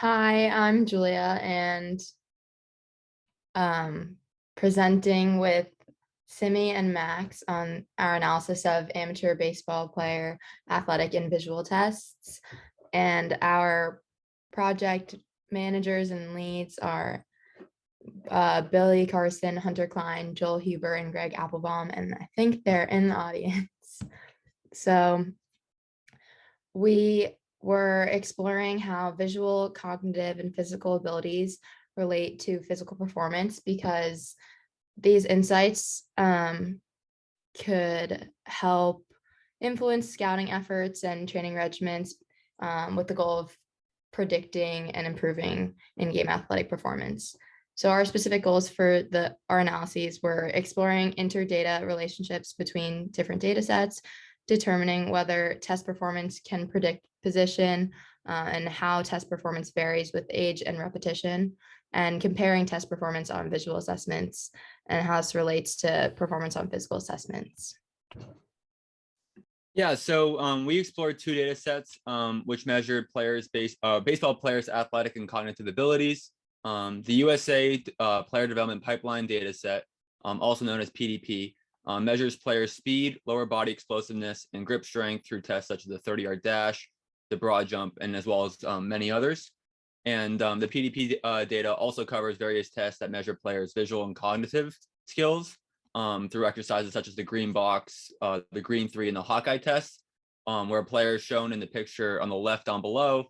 Hi, I'm Julia, and presenting with Simi and Max on our analysis of amateur baseball player athletic and visual tests. And our project managers and leads are Billy Carson, Hunter Klein, Joel Huber, and Greg Applebaum, and I think they're in the audience. So we were exploring how visual, cognitive, and physical abilities relate to physical performance because these insights could help influence scouting efforts and training regimens with the goal of predicting and improving in-game athletic performance. So our specific goals for our analyses were exploring interdata relationships between different data sets, determining whether test performance can predict position and how test performance varies with age and repetition, and comparing test performance on visual assessments and how this relates to performance on physical assessments. Yeah, so we explored two data sets which measured baseball players' athletic and cognitive abilities. The USA Player Development Pipeline data set, also known as PDP, measures players' speed, lower body explosiveness, and grip strength through tests such as the 30-yard dash, the broad jump, and as well as many others. And the PDP data also covers various tests that measure players' visual and cognitive skills through exercises such as the green box, the green 3, and the Hawkeye test, where a player is shown in the picture on the left down below,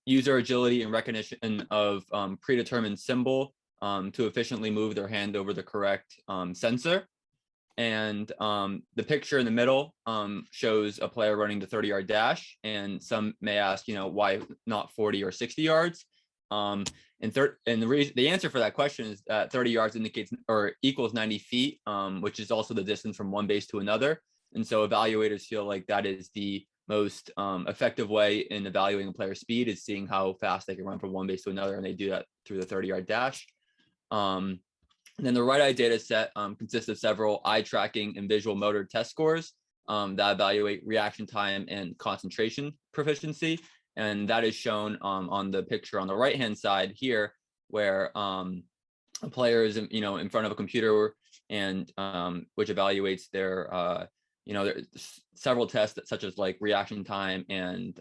use their agility and recognition of predetermined symbol to efficiently move their hand over the correct sensor. And the picture in the middle shows a player running the 30-yard dash, and some may ask, why not 40 or 60 yards? And the answer for that question is that 30 yards indicates or equals 90 feet, which is also the distance from one base to another. And so evaluators feel like that is the most effective way in evaluating a player's speed, is seeing how fast they can run from one base to another, and they do that through the 30-yard dash. And then the right eye data set consists of several eye tracking and visual motor test scores that evaluate reaction time and concentration proficiency. And that is shown on the picture on the right-hand side here, where a player is, in front of a computer and which evaluates their, several tests such as like reaction time and,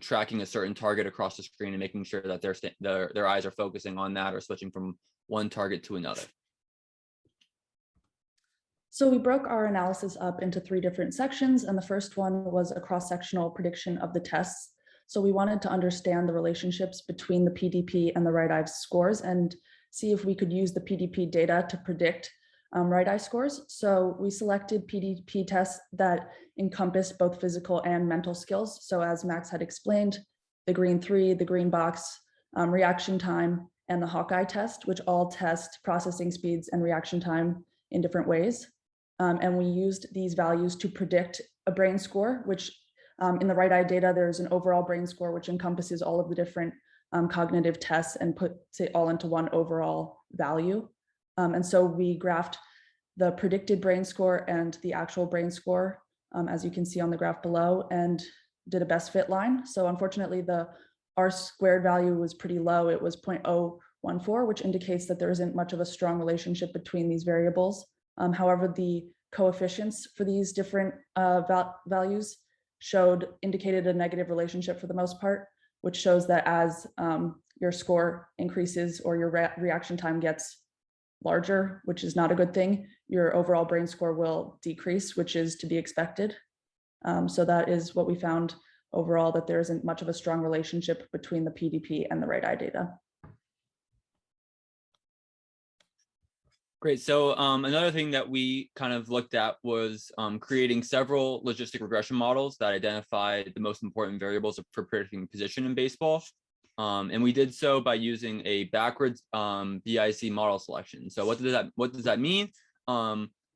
tracking a certain target across the screen and making sure that their eyes are focusing on that or switching from one target to another. So we broke our analysis up into 3 different sections, and the first one was a cross-sectional prediction of the tests. So we wanted to understand the relationships between the PDP and the right eye scores and see if we could use the PDP data to predict right eye scores. So we selected PDP tests that encompass both physical and mental skills. So as Max had explained, the green 3, the green box, reaction time, and the Hawkeye test, which all test processing speeds and reaction time in different ways. And we used these values to predict a brain score, which in the right eye data, there's an overall brain score, which encompasses all of the different cognitive tests and puts it all into one overall value. And so we graphed the predicted brain score and the actual brain score, as you can see on the graph below, and did a best fit line. So unfortunately, the R squared value was pretty low. It was 0.014, which indicates that there isn't much of a strong relationship between these variables. However, the coefficients for these different values indicated a negative relationship for the most part, which shows that as your score increases or your reaction time gets larger, which is not a good thing, your overall brain score will decrease, which is to be expected. So that is what we found overall, that there isn't much of a strong relationship between the PDP and the right eye data. Great. So another thing that we kind of looked at was creating several logistic regression models that identify the most important variables for predicting position in baseball. And we did so by using a backwards BIC model selection. So what does that mean?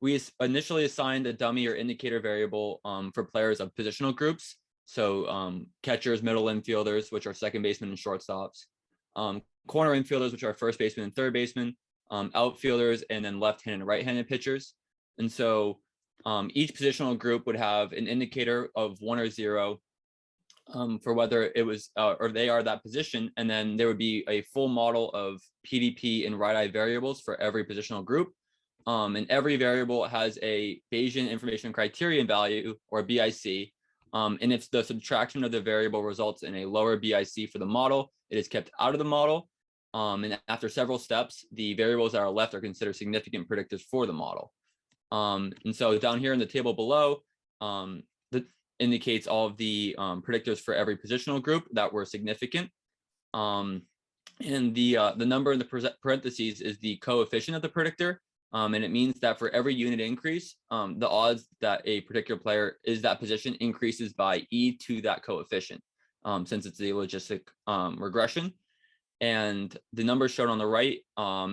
We initially assigned a dummy or indicator variable for players of positional groups. So catchers, middle infielders, which are second basemen and shortstops, corner infielders, which are first baseman and third baseman, outfielders, and then left-handed and right-handed pitchers. And so each positional group would have an indicator of 1 or 0, for whether it was or they are that position, and then there would be a full model of PDP and right eye variables for every positional group. And every variable has a Bayesian information criterion value, or BIC. And if the subtraction of the variable results in a lower BIC for the model, it is kept out of the model. And after several steps, the variables that are left are considered significant predictors for the model. And so down here in the table below, that indicates all of the predictors for every positional group that were significant. And the number in the parentheses is the coefficient of the predictor. And it means that for every unit increase, the odds that a particular player is that position increases by e to that coefficient, since it's a logistic regression. And the number shown on the right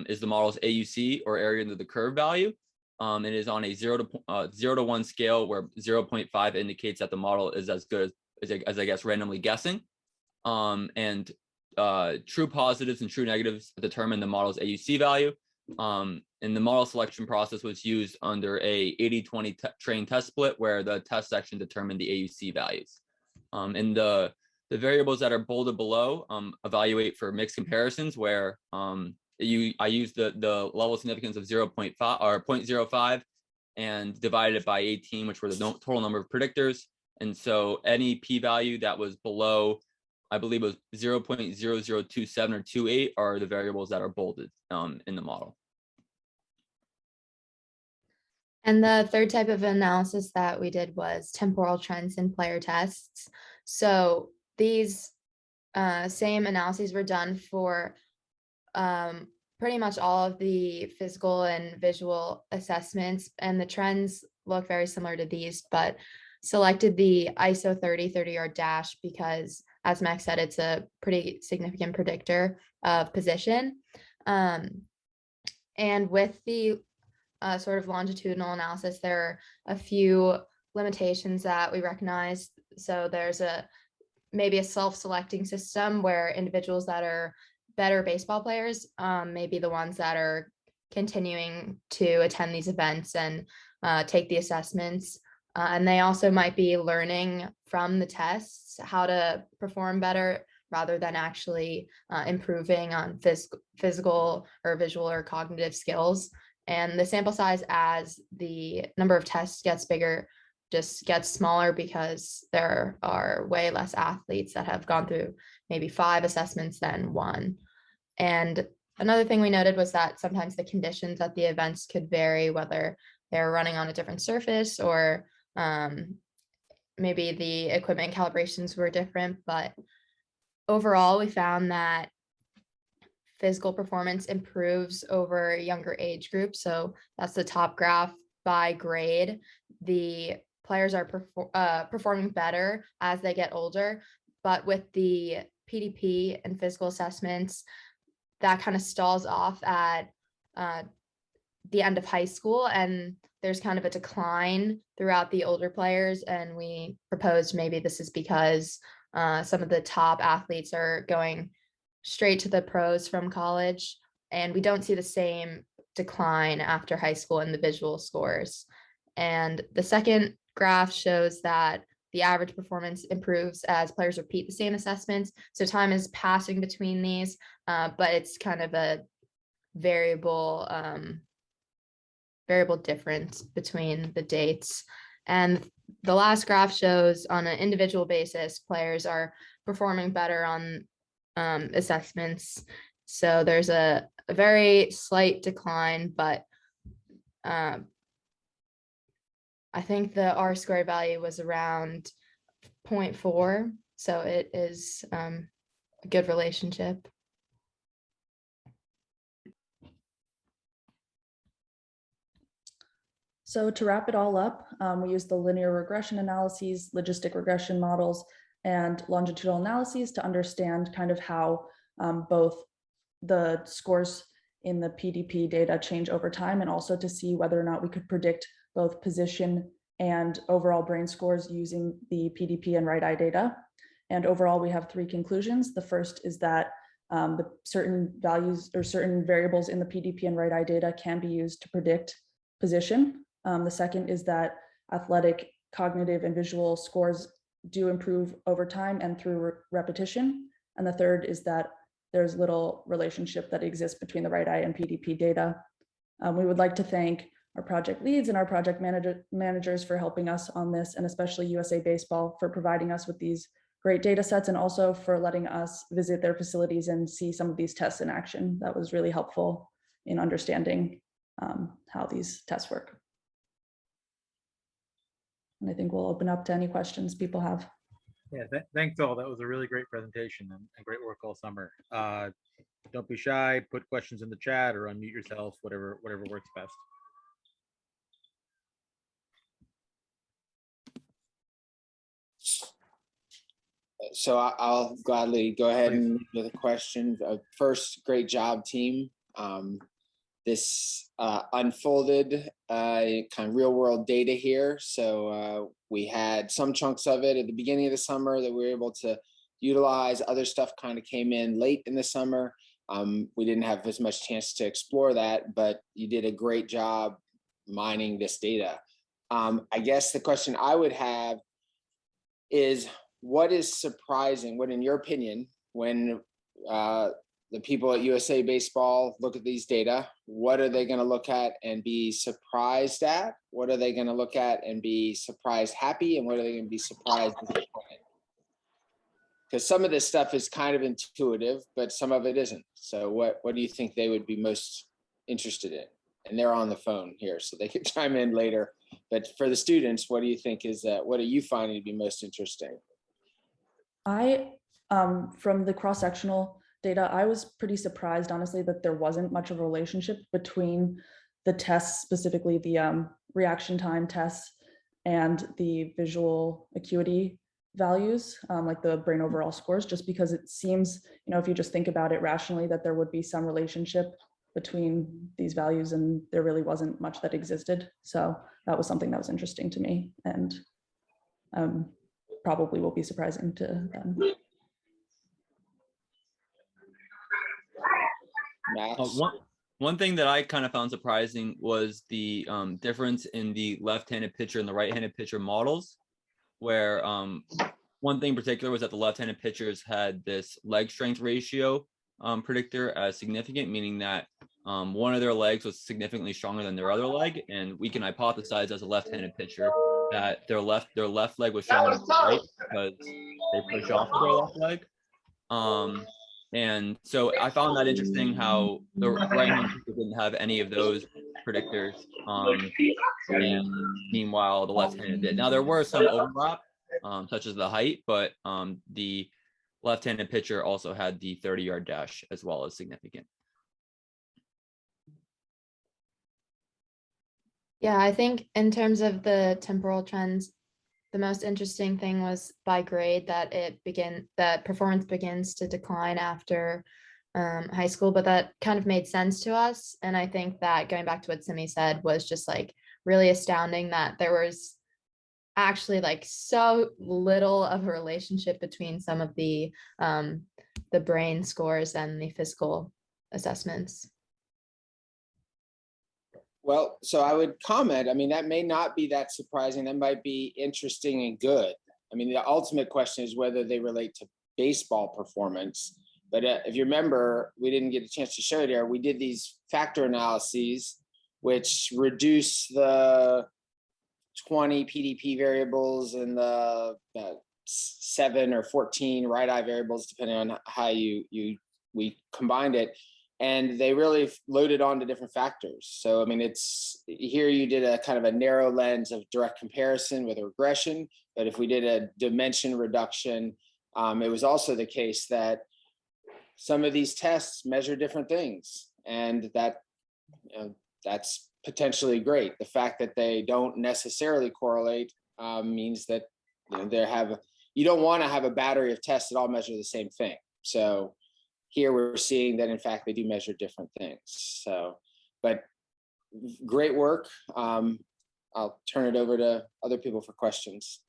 is the model's AUC, or area under the curve value. It is on a 0 to 1 scale, where 0.5 indicates that the model is as good as I guess randomly guessing. And true positives and true negatives determine the model's AUC value. And the model selection process was used under a 80-20 train test split, where the test section determined the AUC values. And the variables that are bolded below evaluate for mixed comparisons, where I used the level of significance of 0.5 or 0.05 and divided it by 18, which were the total number of predictors. And so any p-value that was below, I believe it was 0.0027 or 28, are the variables that are bolded in the model. And the third type of analysis that we did was temporal trends in player tests. So these same analyses were done for pretty much all of the physical and visual assessments, and the trends look very similar to these, but selected the ISO 30-yard dash because, as Max said, it's a pretty significant predictor of position. And with the sort of longitudinal analysis, there are a few limitations that we recognize. So there's maybe a self-selecting system where individuals that are better baseball players may be the ones that are continuing to attend these events and take the assessments. And they also might be learning from the tests how to perform better rather than actually improving on physical or visual or cognitive skills. And the sample size, as the number of tests gets bigger, just gets smaller because there are way less athletes that have gone through maybe 5 assessments than 1. And another thing we noted was that sometimes the conditions at the events could vary, whether they're running on a different surface or maybe the equipment calibrations were different. But overall, we found that physical performance improves over younger age groups. So that's the top graph by grade. The players are performing better as they get older, but with the PDP and physical assessments, that kind of stalls off at the end of high school, and there's kind of a decline throughout the older players. And we proposed maybe this is because some of the top athletes are going straight to the pros from college, and we don't see the same decline after high school in the visual scores. And the second graph shows that the average performance improves as players repeat the same assessments. So time is passing between these, but it's kind of a variable difference between the dates. And the last graph shows on an individual basis, players are performing better on assessments. So there's a very slight decline, but I think the R-squared value was around 0.4. So it is a good relationship. So to wrap it all up, we used the linear regression analyses, logistic regression models, and longitudinal analyses to understand kind of how both the scores in the PDP data change over time, and also to see whether or not we could predict both position and overall brain scores using the PDP and right eye data. And overall, we have 3 conclusions. The first is that the certain values or certain variables in the PDP and right eye data can be used to predict position. The second is that athletic, cognitive, and visual scores do improve over time and through repetition. And the third is that there's little relationship that exists between the right eye and PDP data. We would like to thank our project leads and our project managers for helping us on this, and especially USA Baseball for providing us with these great data sets, and also for letting us visit their facilities and see some of these tests in action. That was really helpful in understanding how these tests work. And I think we'll open up to any questions people have. Yeah, thanks all. That was a really great presentation and great work all summer. Don't be shy, put questions in the chat or unmute yourself, whatever works best. So I'll gladly go ahead and with a question. First, great job, team. This unfolded kind of real world data here. So we had some chunks of it at the beginning of the summer that we were able to utilize. Other stuff kind of came in late in the summer. We didn't have as much chance to explore that, but you did a great job mining this data. I guess the question I would have is, what is surprising, what in your opinion, when the people at USA Baseball look at these data, what are they going to look at and be surprised at? What are they going to look at and be surprised happy? And what are they going to be surprised disappointed? Because some of this stuff is kind of intuitive, but some of it isn't. So what do you think they would be most interested in? And they're on the phone here, so they can chime in later. But for the students, what do you think is what are you finding to be most interesting? From the cross-sectional data, I was pretty surprised, honestly, that there wasn't much of a relationship between the tests, specifically the reaction time tests and the visual acuity values, like the brain overall scores, just because it seems, if you just think about it rationally, that there would be some relationship between these values, and there really wasn't much that existed. So that was something that was interesting to me, and probably will be surprising to them. One thing that I kind of found surprising was the difference in the left-handed pitcher and the right-handed pitcher models, where one thing in particular was that the left-handed pitchers had this leg strength ratio predictor as significant, meaning that one of their legs was significantly stronger than their other leg, and we can hypothesize as a left-handed pitcher that their left leg was stronger than their right because they push off of their left leg. And so I found that interesting how the right-handed pitcher didn't have any of those predictors, and meanwhile the left-handed did. Now there were some overlap, such as the height, but the left-handed pitcher also had the 30-yard dash as well as significant. Yeah, I think in terms of the temporal trends, the most interesting thing was by grade that performance begins to decline after high school, but that kind of made sense to us. And I think that going back to what Simi said was just like really astounding that there was actually like so little of a relationship between some of the brain scores and the physical assessments. Well, so I would comment, I mean, that may not be that surprising. That might be interesting and good. I mean, the ultimate question is whether they relate to baseball performance. But if you remember, we didn't get a chance to show it here. We did these factor analyses, which reduce the 20 PDP variables and the 7 or 14 right eye variables, depending on how we combined it. And they really loaded onto different factors. So, I mean, it's here you did a kind of a narrow lens of direct comparison with a regression. But if we did a dimension reduction, it was also the case that some of these tests measure different things. And that, that's potentially great. The fact that they don't necessarily correlate means that you don't want to have a battery of tests that all measure the same thing. So here we're seeing that in fact they do measure different things. So, but great work. I'll turn it over to other people for questions.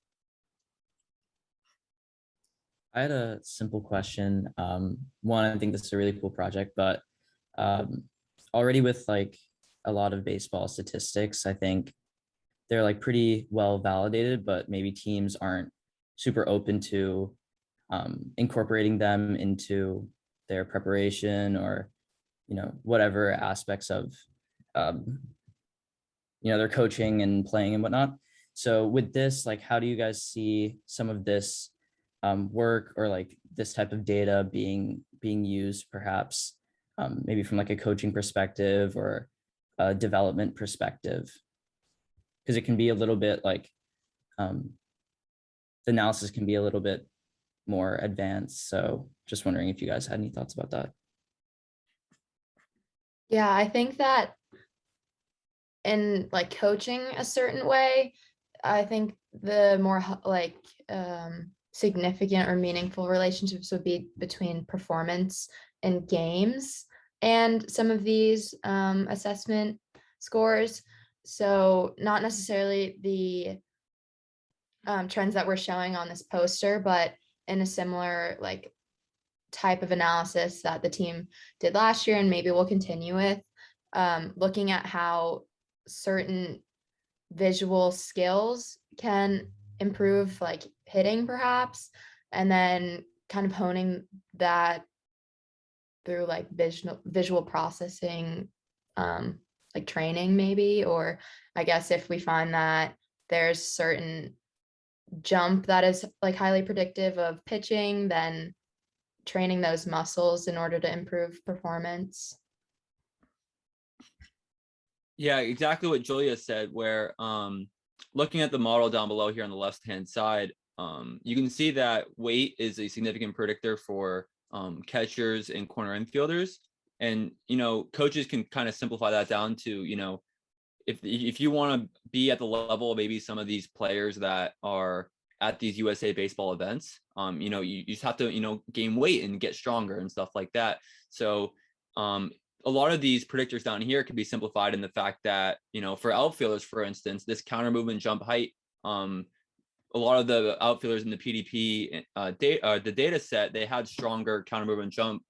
I had a simple question. One, I think this is a really cool project, but already with like a lot of baseball statistics, I think they're like pretty well validated, but maybe teams aren't super open to incorporating them into their preparation or, whatever aspects of, their coaching and playing and whatnot. So with this, like, how do you guys see some of this work or like this type of data being used perhaps maybe from like a coaching perspective or a development perspective? Because it can be a little bit like the analysis can be a little bit more advanced. So just wondering if you guys had any thoughts about that. Yeah, I think that in like coaching a certain way, I think the more like significant or meaningful relationships would be between performance and games and some of these assessment scores. So not necessarily the trends that we're showing on this poster, but in a similar like type of analysis that the team did last year and maybe we'll continue with, looking at how certain visual skills can improve like hitting perhaps, and then kind of honing that through like visual processing, like training maybe, or I guess if we find that there's certain jump that is like highly predictive of pitching, then training those muscles in order to improve performance. Yeah, exactly what Julia said, where looking at the model down below here on the left-hand side, you can see that weight is a significant predictor for catchers and corner infielders. And, coaches can kind of simplify that down to, if you want to be at the level of maybe some of these players that are at these USA baseball events, you just have to, gain weight and get stronger and stuff like that. So a lot of these predictors down here can be simplified in the fact that, for outfielders, for instance, this counter movement jump height, a lot of the outfielders in the PDP the data set, they had stronger counter movement jump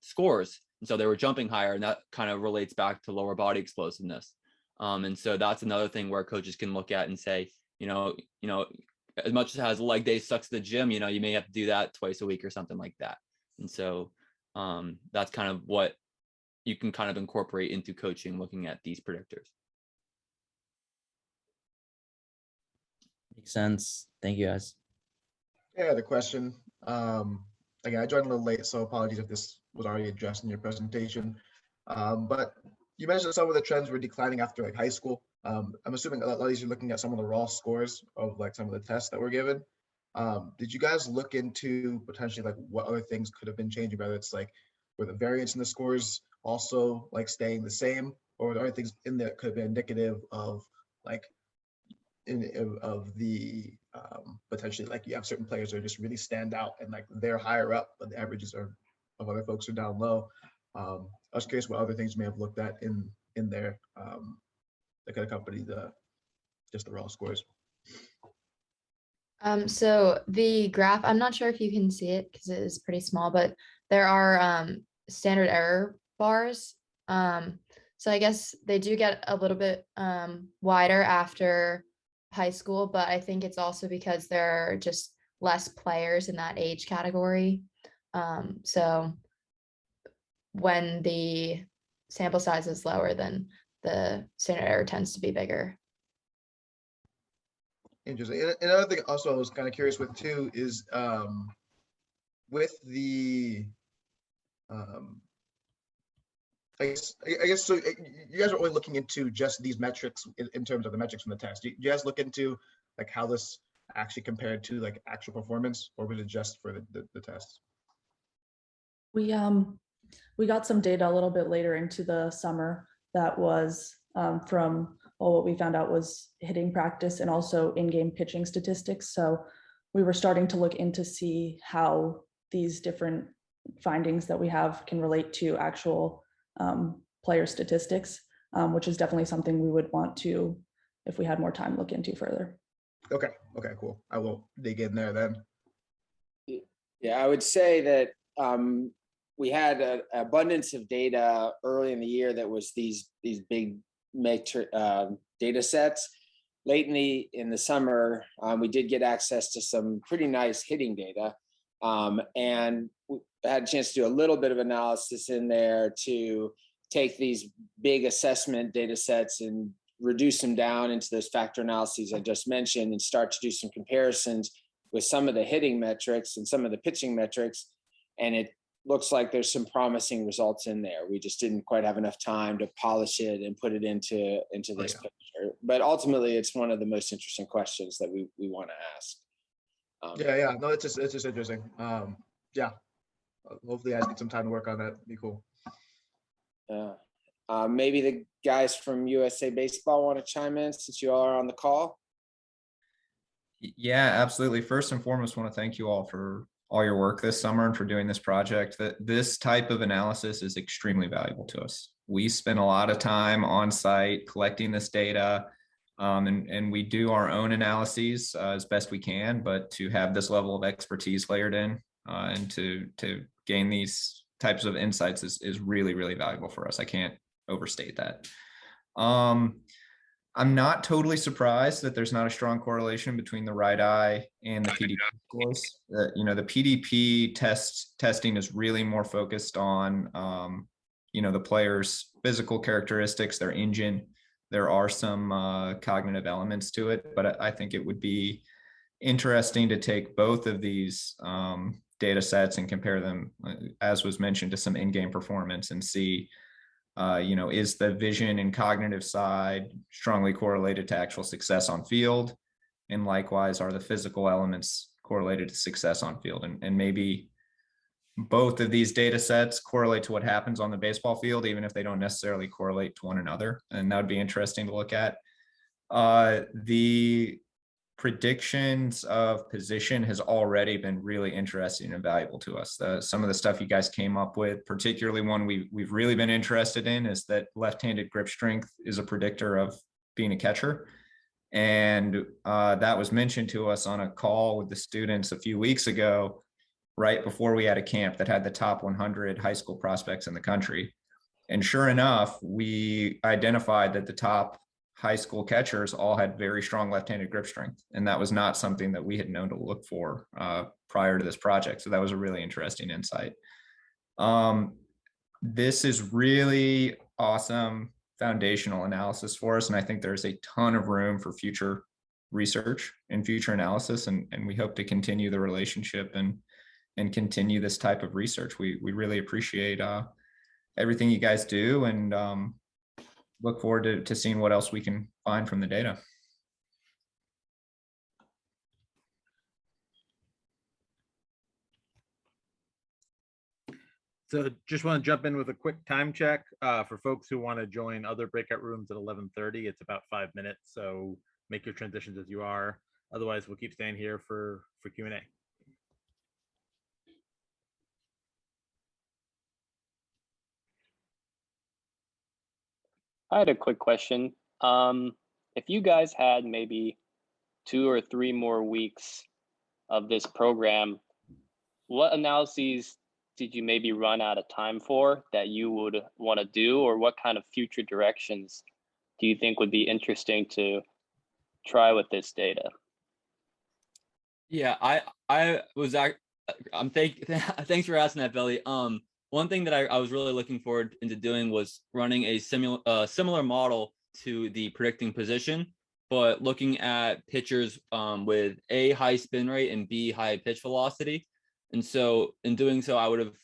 scores. And so they were jumping higher, and that kind of relates back to lower body explosiveness. And so that's another thing where coaches can look at and say, as much as leg day sucks at the gym, you may have to do that twice a week or something like that. And so that's kind of what you can kind of incorporate into coaching, looking at these predictors. Makes sense. Thank you, guys. Yeah, the question. Again, I joined a little late, so apologies if this was already addressed in your presentation. But you mentioned some of the trends were declining after like high school. I'm assuming a lot of these are looking at some of the raw scores of like some of the tests that were given. Did you guys look into potentially like what other things could have been changing, whether it's like were the variance in the scores also like staying the same, or are there other things in there that could have been indicative of like of the potentially like you have certain players that just really stand out and like they're higher up, but the averages are of other folks are down low. I was curious what other things you may have looked at in there that could accompany just the raw scores. So the graph, I'm not sure if you can see it because it is pretty small, but there are standard error bars. So I guess they do get a little bit wider after high school, but I think it's also because there are just less players in that age category. So when the sample size is lower, then the standard error tends to be bigger. Interesting. And another thing also I was kind of curious with too is with the I guess so you guys are only looking into just these metrics in terms of the metrics from the test. Do you guys look into like how this actually compared to like actual performance, or was it just for the tests? We got some data a little bit later into the summer that was from what we found out was hitting practice and also in-game pitching statistics. So we were starting to look into see how these different findings that we have can relate to actual player statistics, which is definitely something we would want to, if we had more time, look into further. Okay, cool. I will dig in there then. Yeah, I would say that we had an abundance of data early in the year that was these big data sets. late in the summer, we did get access to some pretty nice hitting data. And we had a chance to do a little bit of analysis in there to take these big assessment data sets and reduce them down into those factor analyses I just mentioned and start to do some comparisons with some of the hitting metrics and some of the pitching metrics. And it looks like there's some promising results in there. We just didn't quite have enough time to polish it and put it into this picture. But ultimately, it's one of the most interesting questions that we want to ask. Yeah. No, it's just interesting. Yeah. Hopefully, I get some time to work on that. It'd be cool. Maybe the guys from USA Baseball want to chime in since you all are on the call. Yeah, absolutely. First and foremost, want to thank you all for all your work this summer and for doing this project. This type of analysis is extremely valuable to us. We spend a lot of time on site collecting this data, and we do our own analyses as best we can, but to have this level of expertise layered in and to gain these types of insights is really, really valuable for us. I can't overstate that. I'm not totally surprised that there's not a strong correlation between the right eye and the PDP scores. The PDP testing is really more focused on, the player's physical characteristics, their engine. There are some cognitive elements to it, but I think it would be interesting to take both of these data sets and compare them, as was mentioned, to some in-game performance and see, is the vision and cognitive side strongly correlated to actual success on field? And likewise, are the physical elements correlated to success on field? And maybe both of these data sets correlate to what happens on the baseball field, even if they don't necessarily correlate to one another. And that would be interesting to look at. The predictions of position has already been really interesting and valuable to us. Some of the stuff you guys came up with, particularly one we've really been interested in, is that left-handed grip strength is a predictor of being a catcher. And that was mentioned to us on a call with the students a few weeks ago, right before we had a camp that had the top 100 high school prospects in the country. And sure enough, we identified that the top high school catchers all had very strong left-handed grip strength. And that was not something that we had known to look for prior to this project. So that was a really interesting insight. This is really awesome foundational analysis for us. And I think there's a ton of room for future research and future analysis. And we hope to continue the relationship and continue this type of research. We really appreciate everything you guys do, and look forward to seeing what else we can find from the data. So just want to jump in with a quick time check for folks who want to join other breakout rooms at 11:30. It's about 5 minutes, so make your transitions as you are. Otherwise, we'll keep staying here for Q&A. I had a quick question. If you guys had maybe 2 or 3 more weeks of this program, what analyses did you maybe run out of time for that you would want to do, or what kind of future directions do you think would be interesting to try with this data? Yeah, thanks for asking that, Billy. One thing that I was really looking forward into doing was running a similar model to the predicting position, but looking at pitchers with A, high spin rate, and B, high pitch velocity. And so in doing so, I would have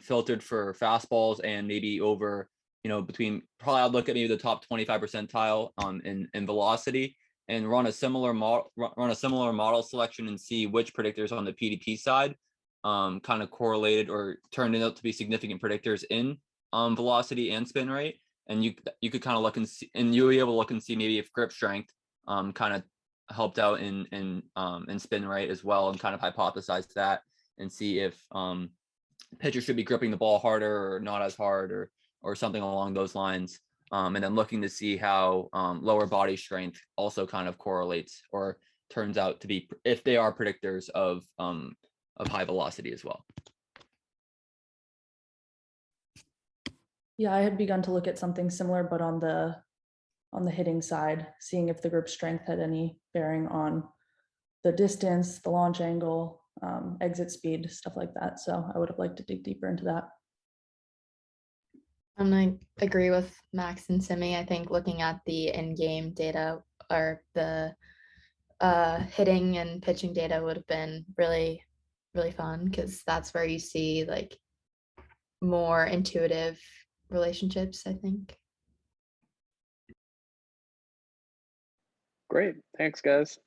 filtered for fastballs and maybe over, I'd look at maybe the top 25 percentile in velocity, and run a similar model selection and see which predictors on the PDP side kind of correlated or turned out to be significant predictors in velocity and spin rate. And you could kind of look and see, and you'll be able to look and see maybe if grip strength kind of helped out in spin rate as well, and kind of hypothesize that and see if pitchers should be gripping the ball harder or not as hard or something along those lines. And then looking to see how lower body strength also kind of correlates or turns out to be, if they are predictors of high velocity as well. Yeah, I had begun to look at something similar, but on the on the hitting side, seeing if the grip strength had any bearing on the distance, the launch angle, exit speed, stuff like that. So I would have liked to dig deeper into that. I agree with Max and Simi. I think looking at the in-game data or the hitting and pitching data would have been really, really fun because that's where you see like more intuitive relationships, I think. Great. Thanks, guys.